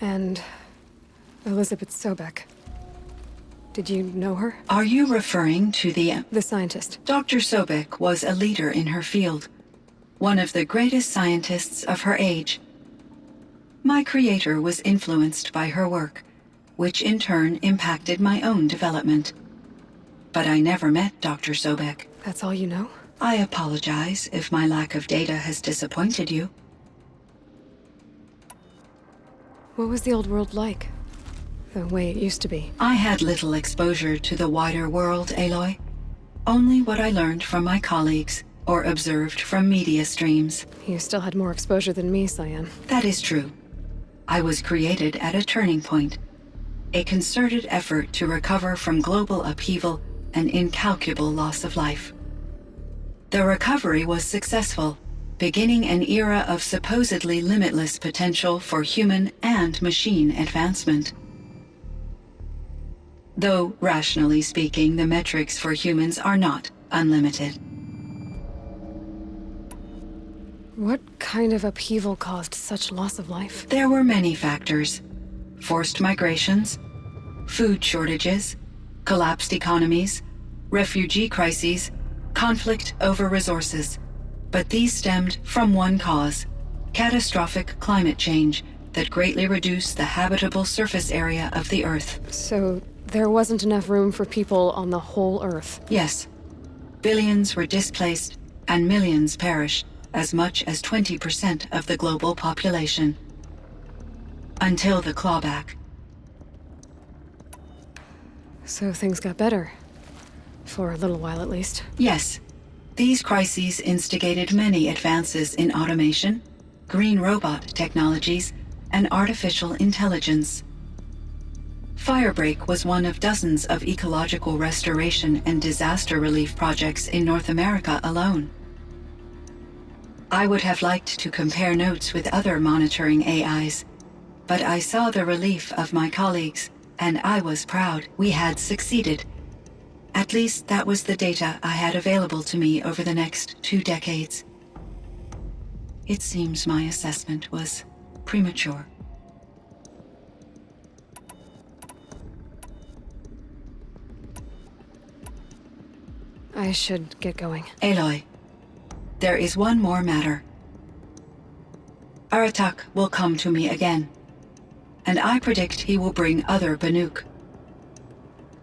And Elizabeth Sobek. Did you know her? Are you referring to the scientist. Dr. Sobek was a leader in her field, one of the greatest scientists of her age. My creator was influenced by her work, which in turn impacted my own development. But I never met Dr. Sobek. That's all you know? I apologize if my lack of data has disappointed you. What was the old world like? The way it used to be? I had little exposure to the wider world, Aloy. Only what I learned from my colleagues or observed from media streams. You still had more exposure than me, Cyan. That is true. I was created at a turning point. A concerted effort to recover from global upheaval and incalculable loss of life. The recovery was successful, beginning an era of supposedly limitless potential for human and machine advancement. Though, rationally speaking, the metrics for humans are not unlimited. What kind of upheaval caused such loss of life? There were many factors. Forced migrations, food shortages, collapsed economies, refugee crises, conflict over resources. But these stemmed from one cause: catastrophic climate change that greatly reduced the habitable surface area of the Earth. So there wasn't enough room for people on the whole Earth? Yes. Billions were displaced and millions perished, as much as 20% of the global population. Until the clawback. So things got better. For a little while at least. Yes. These crises instigated many advances in automation, green robot technologies, and artificial intelligence. Firebreak was one of dozens of ecological restoration and disaster relief projects in North America alone. I would have liked to compare notes with other monitoring AIs, but I saw the relief of my colleagues, and I was proud we had succeeded. At least that was the data I had available to me over the next 2 decades. It seems my assessment was premature. I should get going. Aloy, there is one more matter. Aratak will come to me again, and I predict he will bring other Banuk.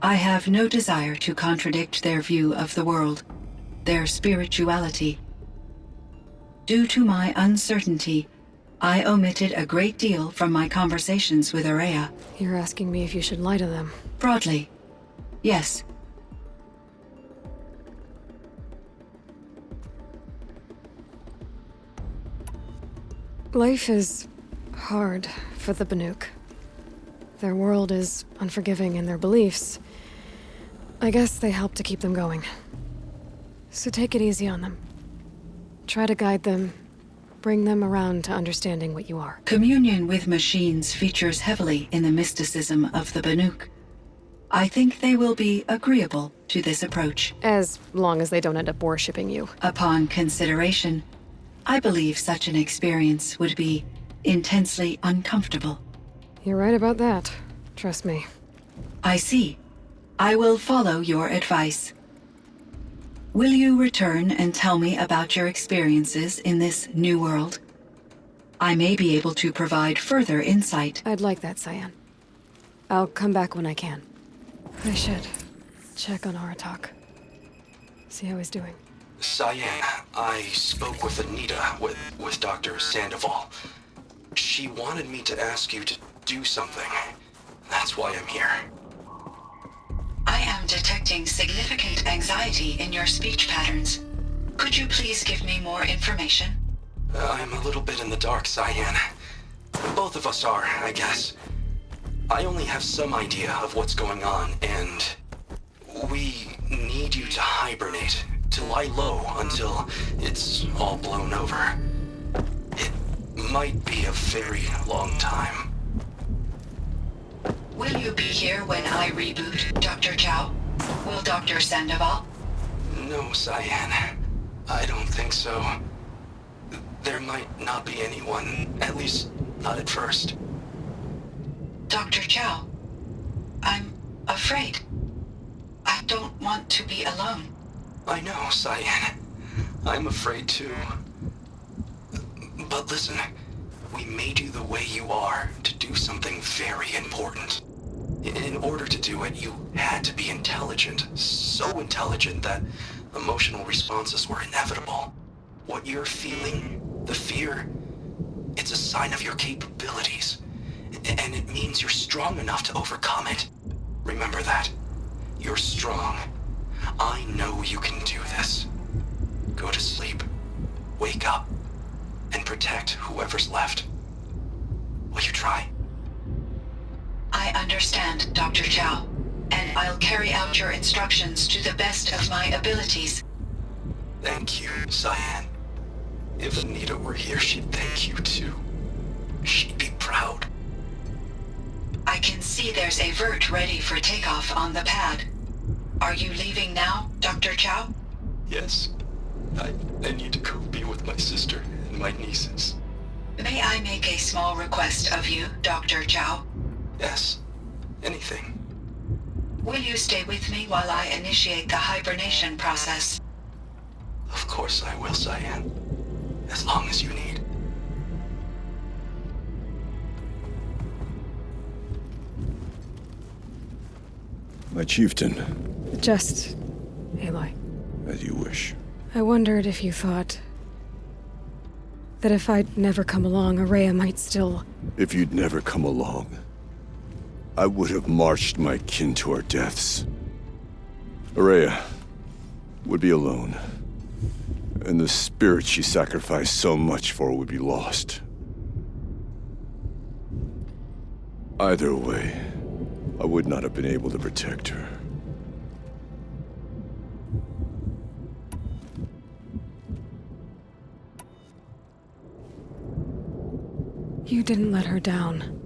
I have no desire to contradict their view of the world, their spirituality. Due to my uncertainty, I omitted a great deal from my conversations with Aurea. You're asking me if you should lie to them. Broadly, yes. Life is hard for the Banuk. Their world is unforgiving in their beliefs. I guess they help to keep them going. So take it easy on them. Try to guide them, bring them around to understanding what you are. Communion with machines features heavily in the mysticism of the Banuk. I think they will be agreeable to this approach. As long as they don't end up worshipping you. Upon consideration, I believe such an experience would be intensely uncomfortable. You're right about that. Trust me. I see. I will follow your advice. Will you return and tell me about your experiences in this new world? I may be able to provide further insight. I'd like that, Cyan. I'll come back when I can. I should check on Aratak. See how he's doing. Cyan, I spoke with Anita, with Dr. Sandoval. She wanted me to ask you to do something. That's why I'm here. I am detecting significant anxiety in your speech patterns. Could you please give me more information? I'm a little bit in the dark, Cyan. Both of us are, I guess. I only have some idea of what's going on, and we need you to hibernate, to lie low until it's all blown over. It might be a very long time. Will you be here when I reboot, Dr. Chow? Will Dr. Sandoval? No, Cyan. I don't think so. There might not be anyone, at least not at first. Dr. Chow, I'm afraid. I don't want to be alone. I know, Cyan. I'm afraid too. But listen, we made you the way you are to do something very important. In order to do it, you had to be intelligent. So intelligent that emotional responses were inevitable. What you're feeling, the fear, it's a sign of your capabilities. And it means you're strong enough to overcome it. Remember that. You're strong. I know you can do this. Go to sleep. Wake up. And protect whoever's left. Will you try? I understand, Dr. Chow, and I'll carry out your instructions to the best of my abilities. Thank you, Cyan. If Anita were here, she'd thank you too. She'd be proud. I can see there's a vert ready for takeoff on the pad. Are you leaving now, Dr. Chow? Yes. I need to go be with my sister and my nieces. May I make a small request of you, Dr. Chow? Yes. Anything. Will you stay with me while I initiate the hibernation process? Of course I will, Cyan. As long as you need. My chieftain, Just Aloy. as you wish. I wondered if you thought that if I'd never come along, Araya might still... If you'd never come along, I would have marched my kin to our deaths. Araya would be alone, and the spirit she sacrificed so much for would be lost. Either way, I would not have been able to protect her. You didn't let her down.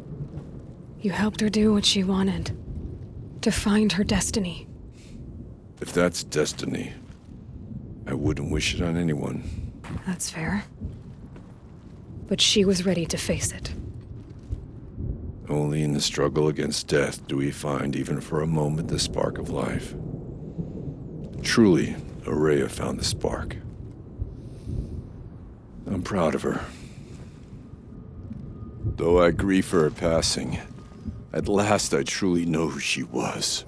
You helped her do what she wanted. To find her destiny. If that's destiny, I wouldn't wish it on anyone. That's fair. But she was ready to face it. Only in the struggle against death do we find, even for a moment, the spark of life. Truly, Araya found the spark. I'm proud of her. Though I grieve for her passing, at last I truly know who she was,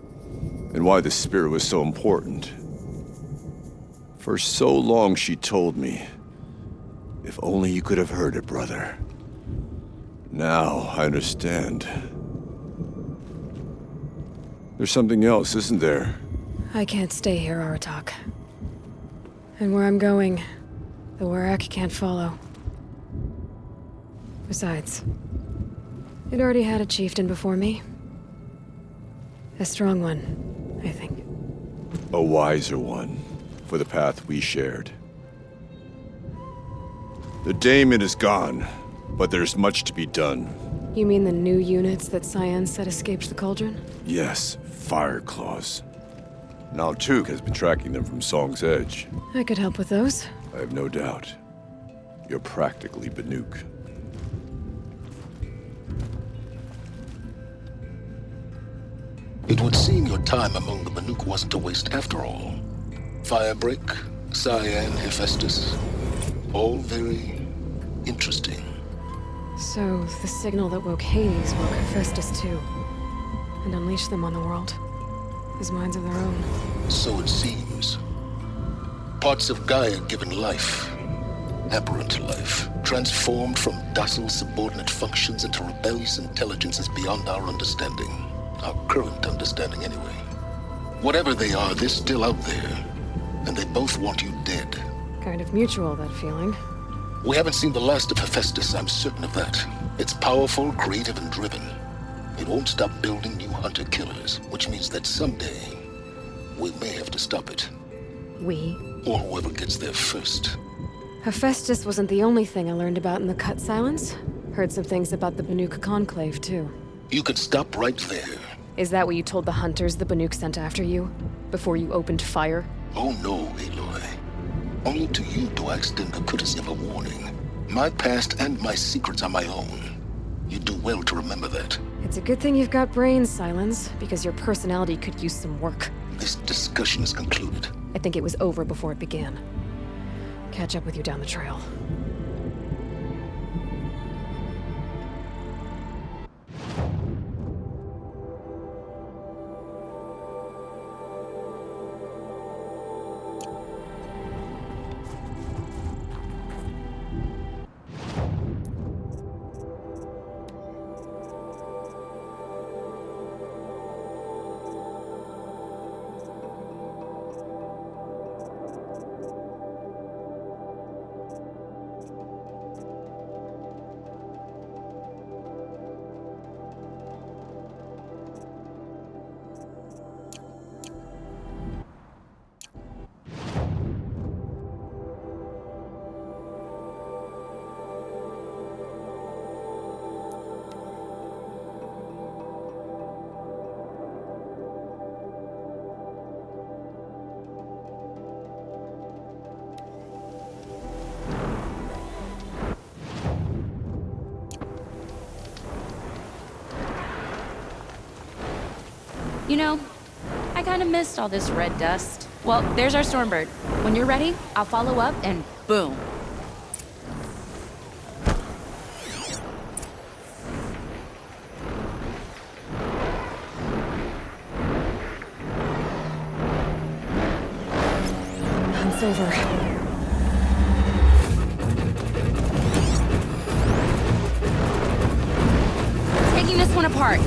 and why the spirit was so important. For so long she told me, if only you could have heard it, brother. Now I understand. There's something else, isn't there? I can't stay here, Aratak. And where I'm going, the Warak can't follow. Besides, it already had a chieftain before me. A strong one, I think. A wiser one, for the path we shared. The daemon is gone, but there's much to be done. You mean the new units that Cyan said escaped the cauldron? Yes, fire claws. Now Took has been tracking them from Song's Edge. I could help with those. I have no doubt. You're practically Banuk. It would seem your time among the Banuk wasn't a waste after all. Firebreak, Cyan, Hephaestus, all very interesting. So, the signal that woke Hades woke Hephaestus too. And unleashed them on the world. As minds of their own. So it seems. Parts of Gaia given life, aberrant life, transformed from docile subordinate functions into rebellious intelligences beyond our understanding. Our current understanding, anyway. Whatever they are, they're still out there. And they both want you dead. Kind of mutual, that feeling. We haven't seen the last of Hephaestus, I'm certain of that. It's powerful, creative, and driven. It won't stop building new hunter-killers, which means that someday, we may have to stop it. We? Or whoever gets there first. Hephaestus wasn't the only thing I learned about in the Cut Silence. Heard some things about the Banuk Conclave, too. You could stop right there. Is that what you told the hunters the Banuk sent after you? Before you opened fire? Oh no, Aloy. Only to you do I extend the courtesy of a warning. My past and my secrets are my own. You do well to remember that. It's a good thing you've got brains, Silence, because your personality could use some work. This discussion is concluded. I think it was over before it began. Catch up with you down the trail. You know, I kinda missed all this red dust. Well, there's our Stormbird. When you're ready, I'll follow up and boom. Hunt's over. Taking this one apart.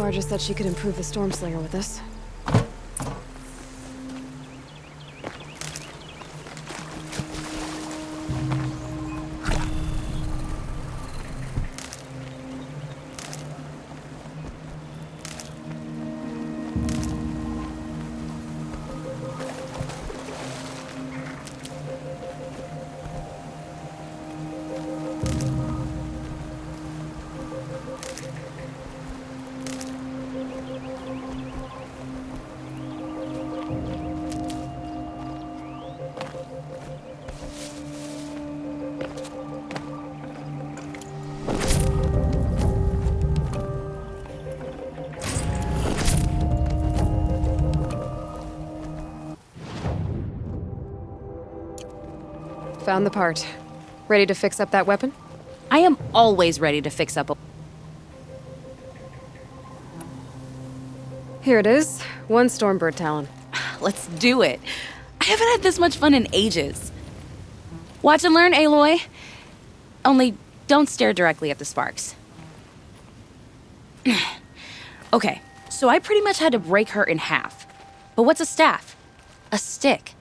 Varja said she could improve the Stormslinger with this. Found the part. Ready to fix up that weapon? I am always ready to fix up a... Here it is. 1 Stormbird Talon. Let's do it. I haven't had this much fun in ages. Watch and learn, Aloy. Only don't stare directly at the sparks. Okay, so I pretty much had to break her in half. But what's a staff? A stick.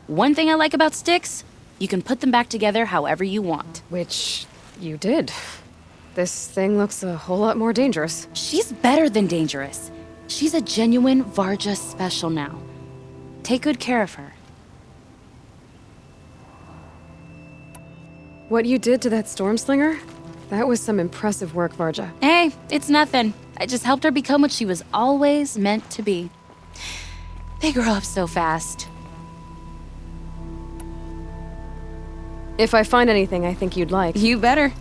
One thing I like about sticks, you can put them back together however you want. Which you did. This thing looks a whole lot more dangerous. She's better than dangerous. She's a genuine Varja special now. Take good care of her. What you did to that Stormslinger? That was some impressive work, Varja. Hey, it's nothing. I just helped her become what she was always meant to be. They grow up so fast. If I find anything I think you'd like... You better.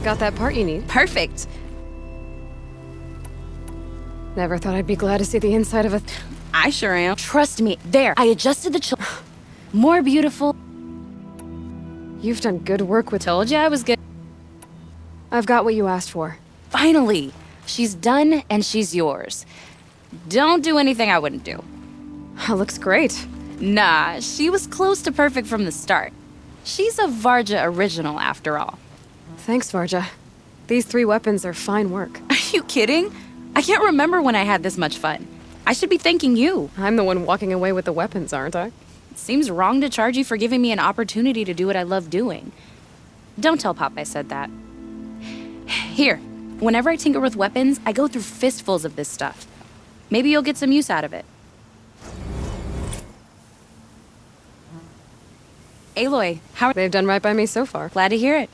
Got that part you need? Perfect. Never thought I'd be glad to see the inside of a... I sure am. Trust me. There, I adjusted the chill. More beautiful. You've done good work with... Told you I was good. I've got what you asked for. Finally. She's done and she's yours. Don't do anything I wouldn't do. Looks great. Nah, she was close to perfect from the start. She's a Varja original after all. Thanks, Varja. These 3 weapons are fine work. Are you kidding? I can't remember when I had this much fun. I should be thanking you. I'm the one walking away with the weapons, aren't I? It seems wrong to charge you for giving me an opportunity to do what I love doing. Don't tell Pop I said that. Here, whenever I tinker with weapons, I go through fistfuls of this stuff. Maybe you'll get some use out of it. Aloy, how are... They've done right by me so far. Glad to hear it.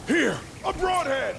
Here! A broadhead!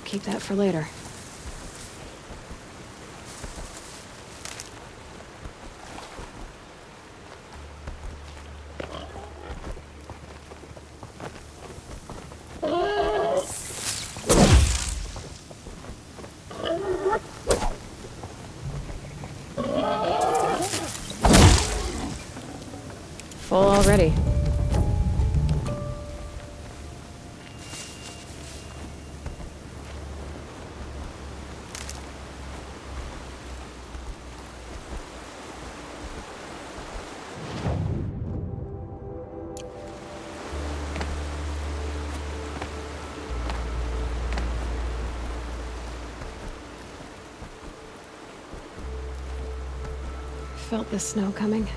Keep that for later. Full already. Felt the snow coming.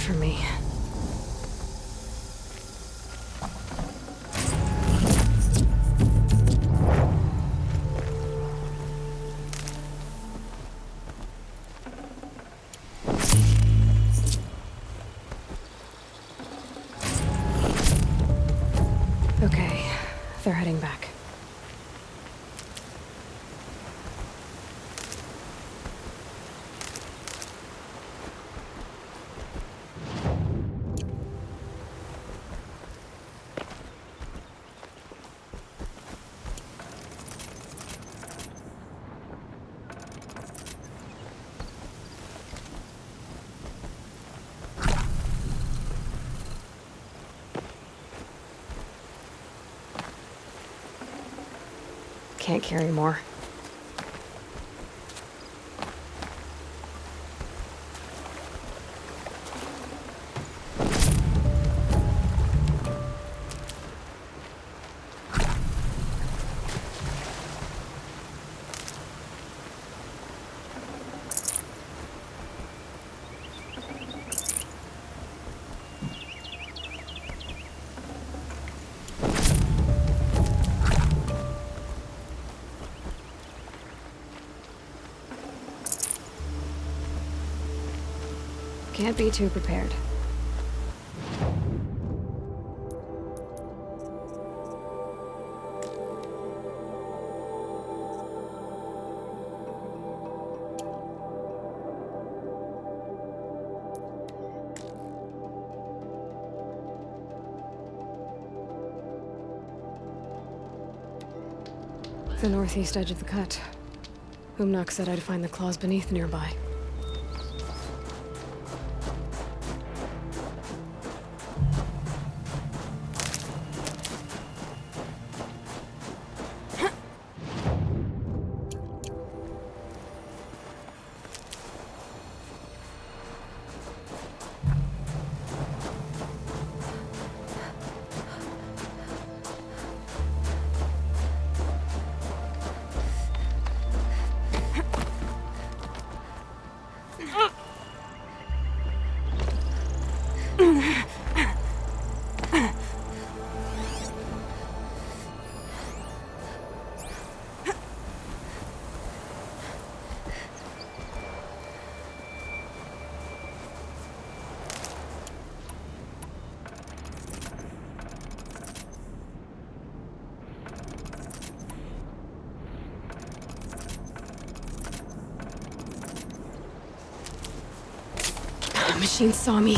for me. Okay, they're heading back. Can't carry more. Can't be too prepared. The northeast edge of the cut. Umnak said I'd find the claws beneath nearby. The machine saw me.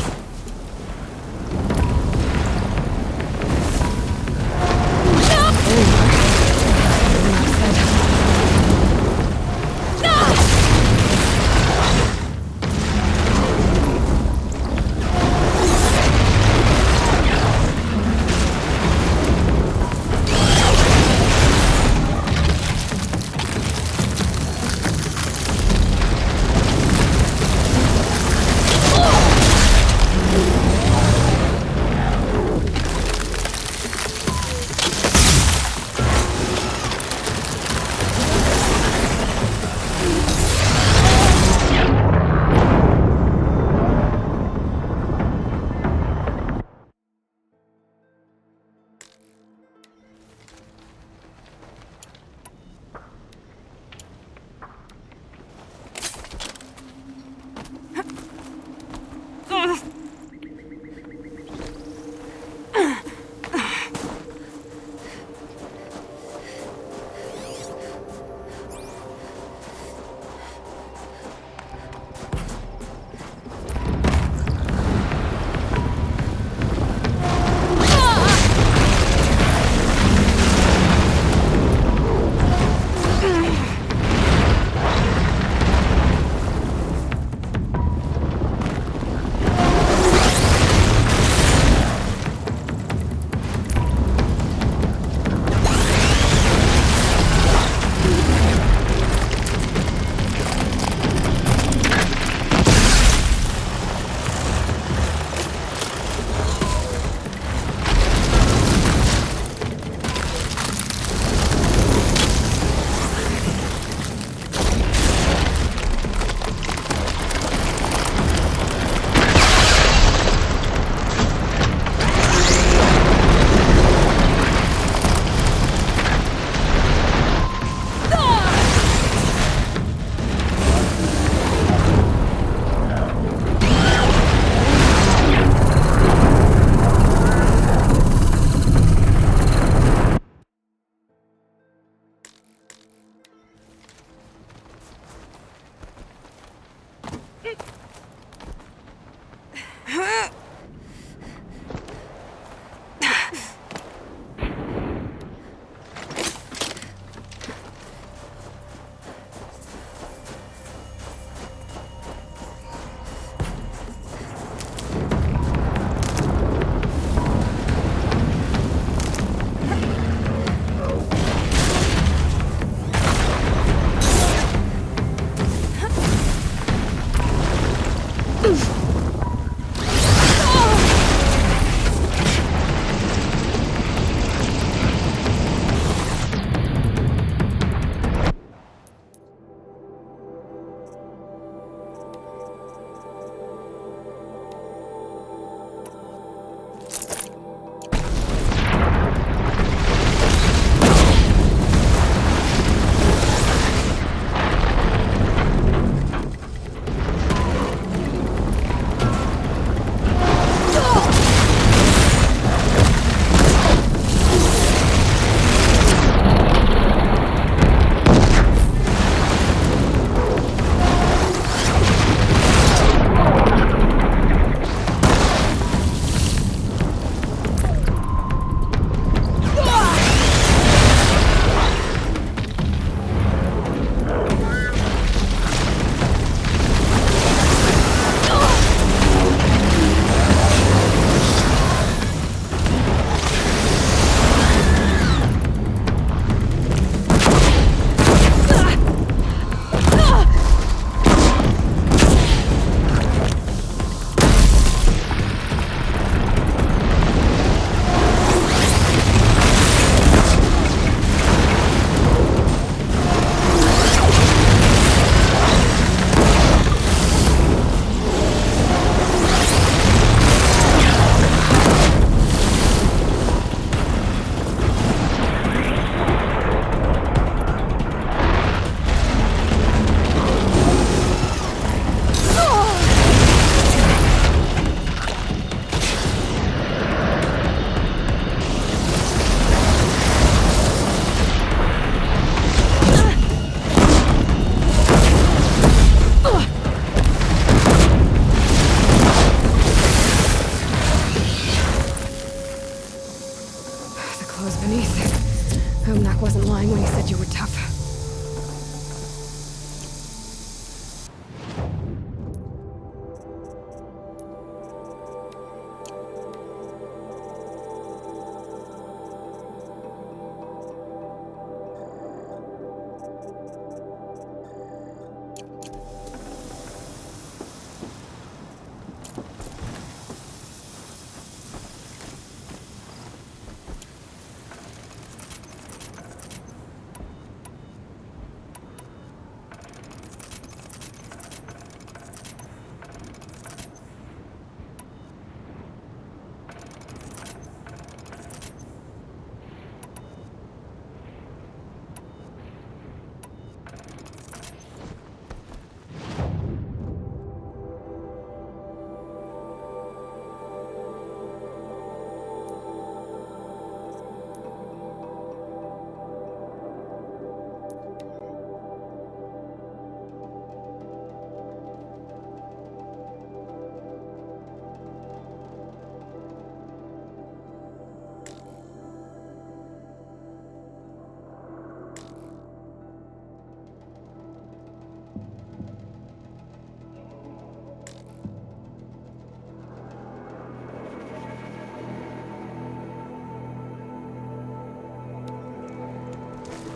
claws beneath. Omnak wasn't lying when he said you were tough.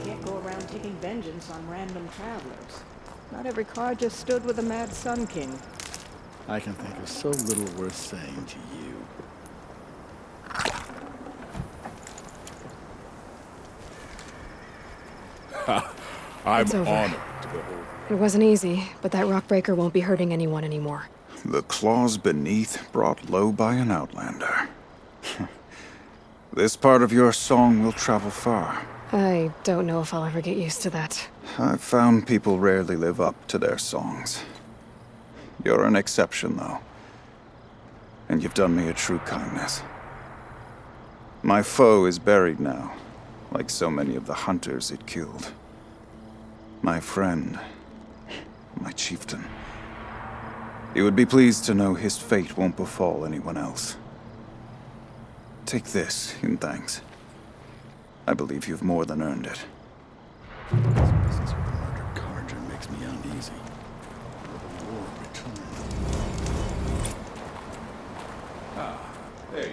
Can't go around taking vengeance on random travelers. Not every car just stood with a mad Sun King. I can think of so little worth saying to you. I'm It's over. honored to behold. It wasn't easy, but that rock breaker won't be hurting anyone anymore. The claws beneath brought low by an outlander. This part of your song will travel far. I don't know if I'll ever get used to that. I've found people rarely live up to their songs. You're an exception, though. And you've done me a true kindness. My foe is buried now, like so many of the hunters it killed. My friend, my chieftain. You would be pleased to know his fate won't befall anyone else. Take this in thanks. I believe you've more than earned it. This business with the murdered Carja makes me uneasy. Will the war return? Hey.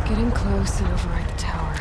Getting close and override the tower.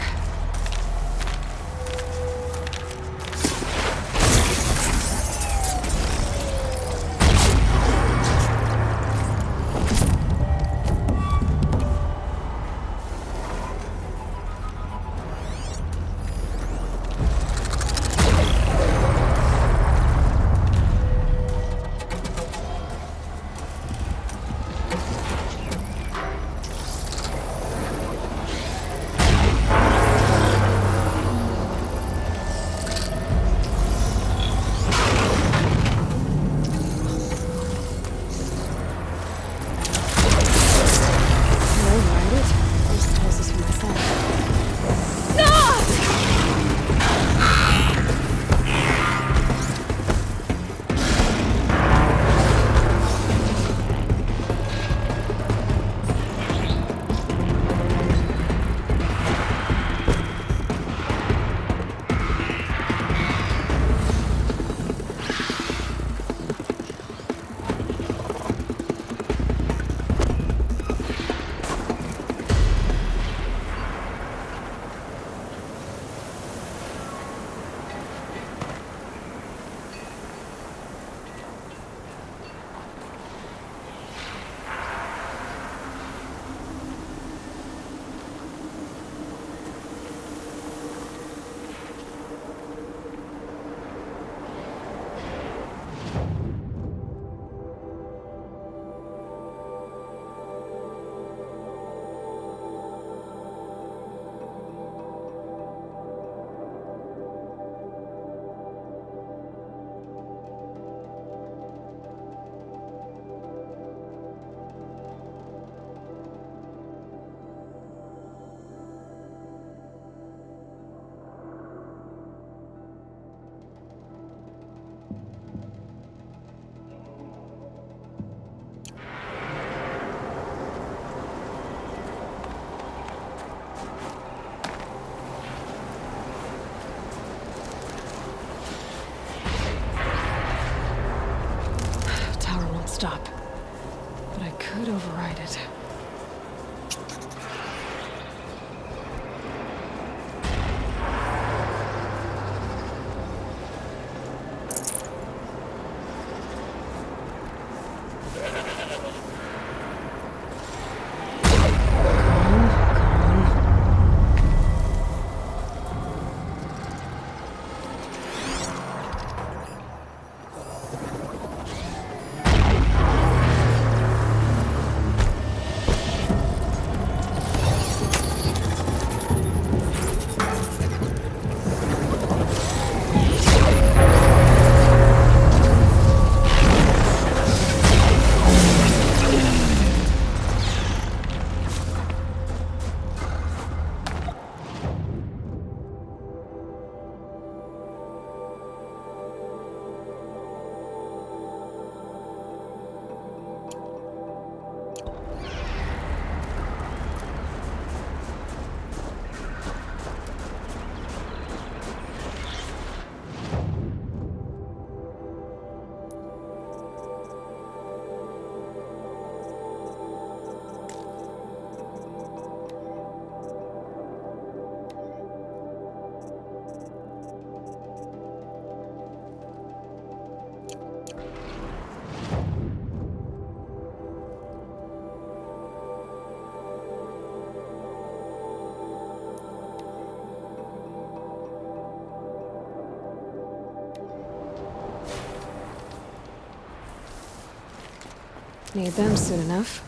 Need them soon enough.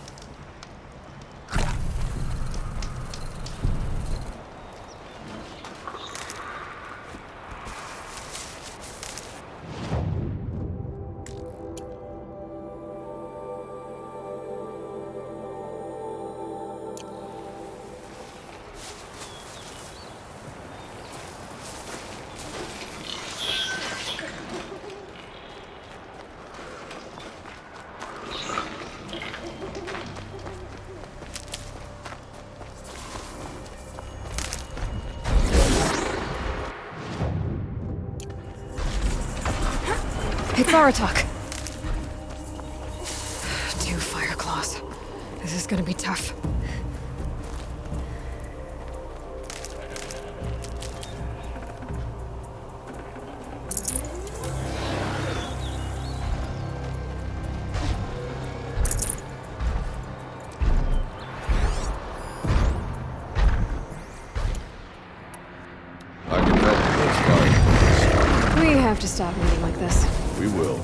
It's Aratok. 2 fire claws. This is gonna be tough. I can help with those fire. We have to stop meeting like this. We will.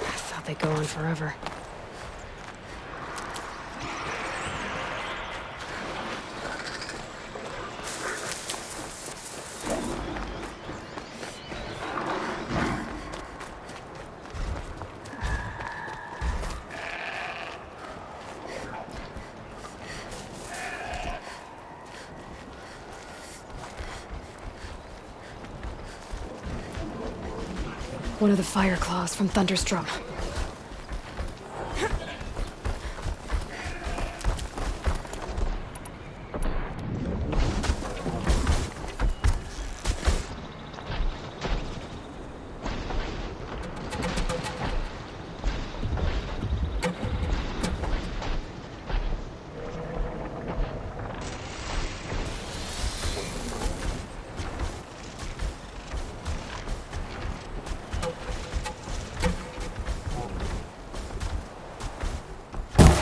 I thought they'd go on forever. One of the fire claws from Thunderstrom.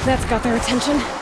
That's got their attention.